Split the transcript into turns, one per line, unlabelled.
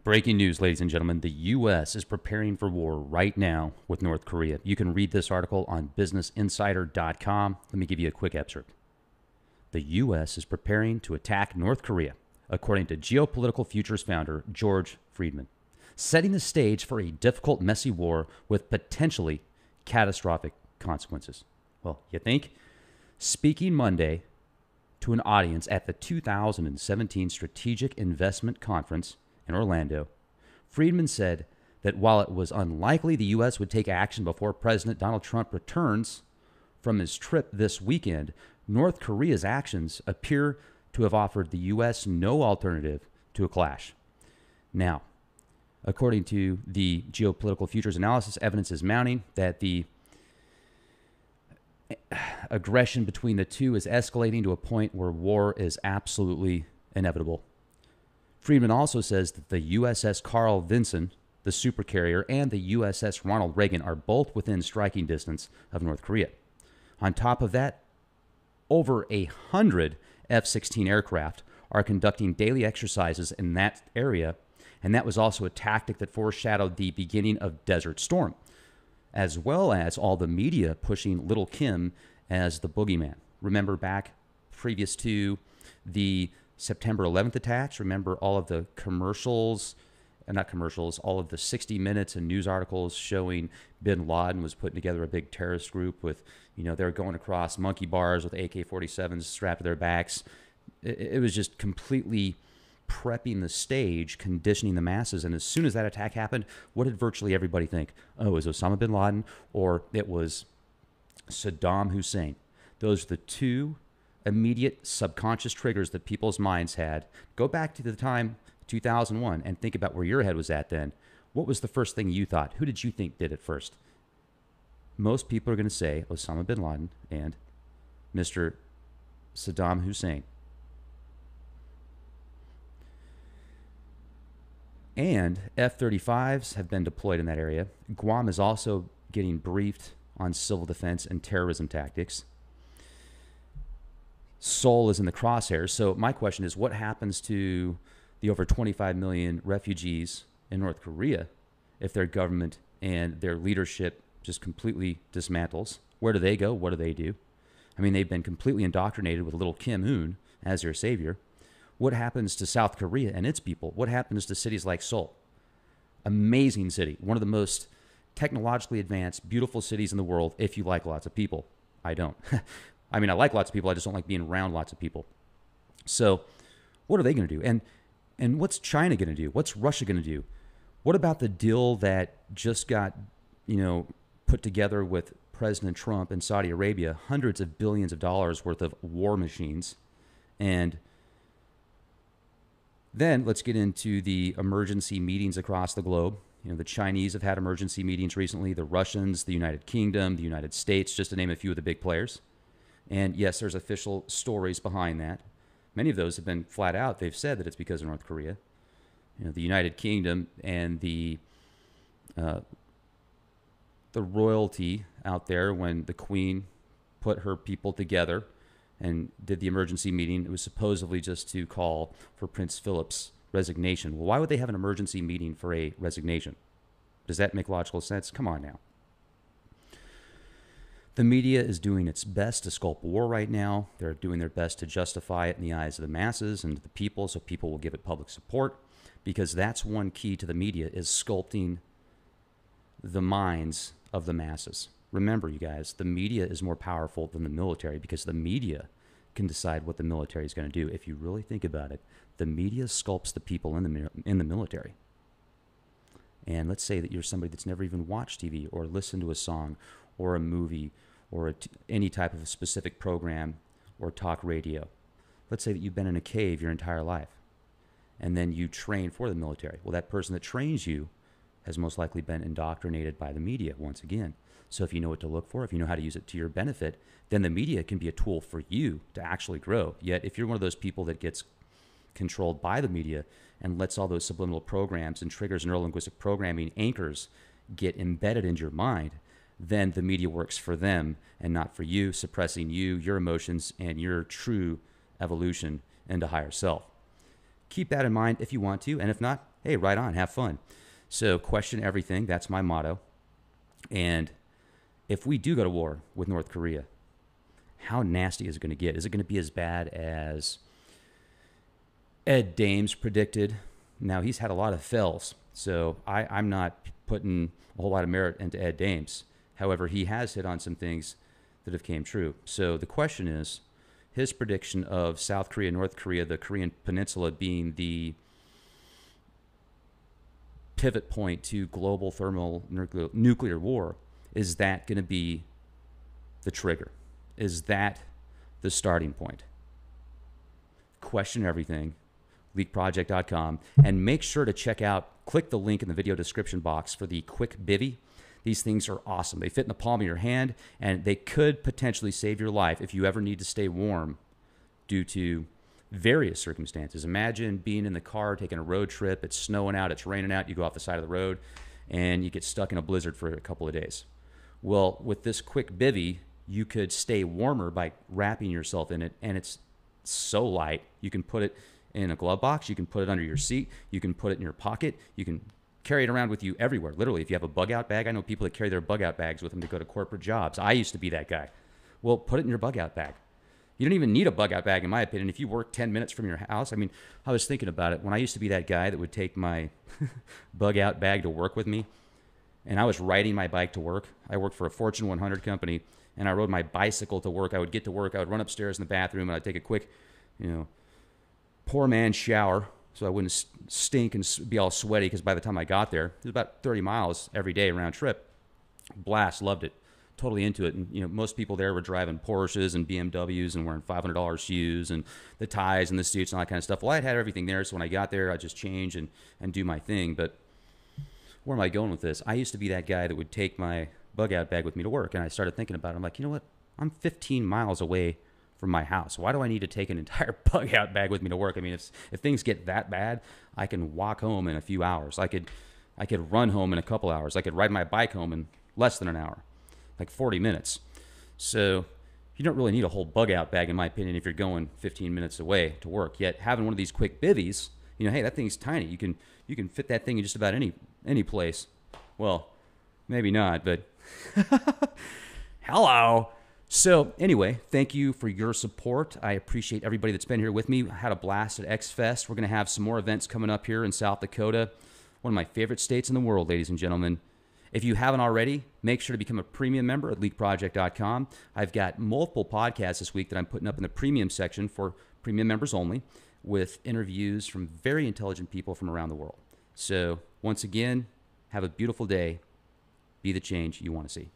Breaking news, ladies and gentlemen. The U.S. is preparing for war right now with North Korea. You can read this article on businessinsider.com. Let me give you a quick excerpt. The U.S. is preparing to attack North Korea, according to Geopolitical Futures founder George Friedman, setting the stage for a difficult, messy war with potentially catastrophic consequences. Well, you think? Speaking Monday to an audience at the 2017 Strategic Investment Conference in Orlando, Friedman said that while it was unlikely the U.S. would take action before President Donald Trump returns from his trip this weekend, North Korea's actions appear to have offered the U.S. no alternative to a clash. Now, according to the Geopolitical Futures analysis, evidence is mounting that the aggression between the two is escalating to a point where war is absolutely inevitable. Friedman also says that the USS Carl Vinson, the supercarrier, and the USS Ronald Reagan are both within striking distance of North Korea. On top of that, over 100 F-16 aircraft are conducting daily exercises in that area, and that was also a tactic that foreshadowed the beginning of Desert Storm, as well as all the media pushing Little Kim as the boogeyman. Remember back previous to the September 11th attacks, remember all of the commercials, not commercials, all of the 60 Minutes and news articles showing bin Laden was putting together a big terrorist group with, they were going across monkey bars with AK-47s strapped to their backs. It was just completely prepping the stage, conditioning the masses. And as soon as that attack happened, what did virtually everybody think? Oh, it was Osama bin Laden or it was Saddam Hussein. Those are the two immediate subconscious triggers that people's minds had. Go back to the time 2001 and think about where your head was at then. What was the first thing you thought? Who did you think did it first? Most people are going to say Osama bin Laden and Mr. Saddam Hussein. And F-35s have been deployed in that area. Guam is also getting briefed on civil defense and terrorism tactics. Seoul is in the crosshairs. So my question is, what happens to the over 25 million refugees in North Korea if their government and their leadership just completely dismantles? Where do they go? What do they do? I mean, they've been completely indoctrinated with little Kim Un as their savior. What happens to South Korea and its people? What happens to cities like Seoul? Amazing city. One of the most technologically advanced, beautiful cities in the world if you like lots of people. I don't. I mean, I like lots of people. I just don't like being around lots of people. So what are they going to do? And what's China going to do? What's Russia going to do? What about the deal that just got, put together with President Trump and Saudi Arabia? Hundreds of billions of dollars worth of war machines. And then let's get into the emergency meetings across the globe. The Chinese have had emergency meetings recently. The Russians, the United Kingdom, the United States, just to name a few of the big players. And yes, there's official stories behind that. Many of those have been flat out. They've said that it's because of North Korea. The United Kingdom and the royalty out there, when the Queen put her people together and did the emergency meeting, it was supposedly just to call for Prince Philip's resignation. Well, why would they have an emergency meeting for a resignation? Does that make logical sense? Come on now. The media is doing its best to sculpt war right now. They're doing their best to justify it in the eyes of the masses and the people, so people will give it public support, because that's one key to the media, is sculpting the minds of the masses. Remember, you guys, the media is more powerful than the military, because the media can decide what the military is going to do. If you really think about it, the media sculpts the people in the military. And let's say that you're somebody that's never even watched TV or listened to a song or a movie or any type of a specific program or talk radio. Let's say that you've been in a cave your entire life and then you train for the military. Well, that person that trains you has most likely been indoctrinated by the media once again. So if you know what to look for, if you know how to use it to your benefit, then the media can be a tool for you to actually grow. Yet if you're one of those people that gets controlled by the media and lets all those subliminal programs and triggers, neurolinguistic programming anchors get embedded into your mind, then the media works for them and not for you, suppressing you, your emotions, and your true evolution into higher self. Keep that in mind if you want to, and if not, Hey, right on, have fun. So question everything. That's my motto. And if we do go to war with North Korea, how nasty is it going to get? Is it going to be as bad as Ed Dames predicted? Now, he's had a lot of fells, so I'm not putting a whole lot of merit into Ed Dames. However, he has hit on some things that have came true. So the question is, his prediction of South Korea, North Korea, the Korean Peninsula being the pivot point to global thermal nuclear war, is that going to be the trigger? Is that the starting point? Question everything, leakproject.com, and make sure to click the link in the video description box for the quick bivy. These things are awesome. They fit in the palm of your hand, and they could potentially save your life if you ever need to stay warm due to various circumstances. Imagine being in the car, taking a road trip, it's snowing out, it's raining out, you go off the side of the road, and you get stuck in a blizzard for a couple of days. Well, with this quick bivy, you could stay warmer by wrapping yourself in it, and it's so light. You can put it in a glove box, you can put it under your seat, you can put it in your pocket, you can carry it around with you everywhere. Literally, if you have a bug out bag, I know people that carry their bug out bags with them to go to corporate jobs. I used to be that guy. Well, put it in your bug out bag. You don't even need a bug out bag, in my opinion. If you work 10 minutes from your house, I mean, I was thinking about it. When I used to be that guy that would take my bug out bag to work with me, and I was riding my bike to work. I worked for a Fortune 100 company, and I rode my bicycle to work. I would get to work. I would run upstairs in the bathroom, and I'd take a quick, poor man shower so I wouldn't stink and be all sweaty, because by the time I got there, it was about 30 miles every day round trip. Blast, loved it. Totally into it. And, most people there were driving Porsches and BMWs and wearing $500 shoes and the ties and the suits and all that kind of stuff. Well, I had everything there, so when I got there, I just change and do my thing. But where am I going with this? I used to be that guy that would take my bug out bag with me to work, and I started thinking about it. I'm like, you know what? I'm 15 miles away from my house. Why do I need to take an entire bug out bag with me to work? I mean, if things get that bad, I can walk home in a few hours. I could run home in a couple hours. I could ride my bike home in less than an hour, like 40 minutes. So you don't really need a whole bug out bag, in my opinion, if you're going 15 minutes away to work. Yet having one of these quick bivvies, hey, that thing's tiny. You can fit that thing in just about any place. Well, maybe not, but hello. So anyway, thank you for your support. I appreciate everybody that's been here with me. I had a blast at X-Fest. We're going to have some more events coming up here in South Dakota, one of my favorite states in the world, ladies and gentlemen. If you haven't already, make sure to become a premium member at leakproject.com. I've got multiple podcasts this week that I'm putting up in the premium section for premium members only, with interviews from very intelligent people from around the world. So once again, have a beautiful day. Be the change you want to see.